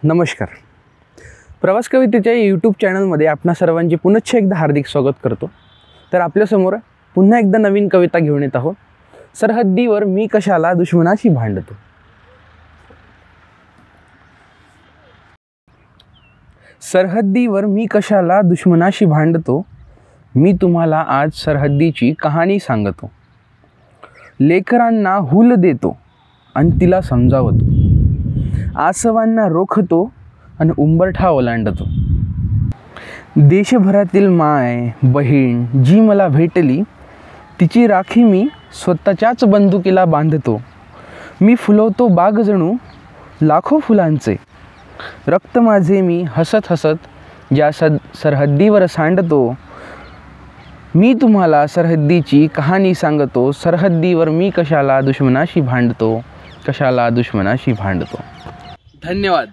नमस्कार. प्रवास कवितेच्या यूट्यूब चॅनलमध्ये आपणा सर्वांचे पुनश्च एकदा हार्दिक स्वागत करतो. तर आपल्यासमोर पुन्हा एकदा नवीन कविता घेऊन येत आहोत. सरहद्दीवर मी कशाला दुश्मनाशी भांडतो. सरहद्दीवर मी कशाला दुश्मनाशी भांडतो. मी तुम्हाला आज सरहद्दीची कहाणी सांगतो. लेकरांना हुल देतो आणि तिला समजावतो. आसवांना रोखतो आणि उंबरठा ओलांडतो. देशभरातील माय बहीण जी मला भेटली, तिची राखी मी स्वतःच्याच बंदुकीला बांधतो. मी फुलवतो बाग जणू लाखो फुलांचे. रक्त माझे मी हसत हसत या सरहद्दीवर सांडतो. मी तुम्हाला सरहद्दीची कहाणी सांगतो. सरहद्दीवर मी कशाला दुश्मनाशी भांडतो. कशाला दुश्मनाशी भांडतो. धन्यवाद.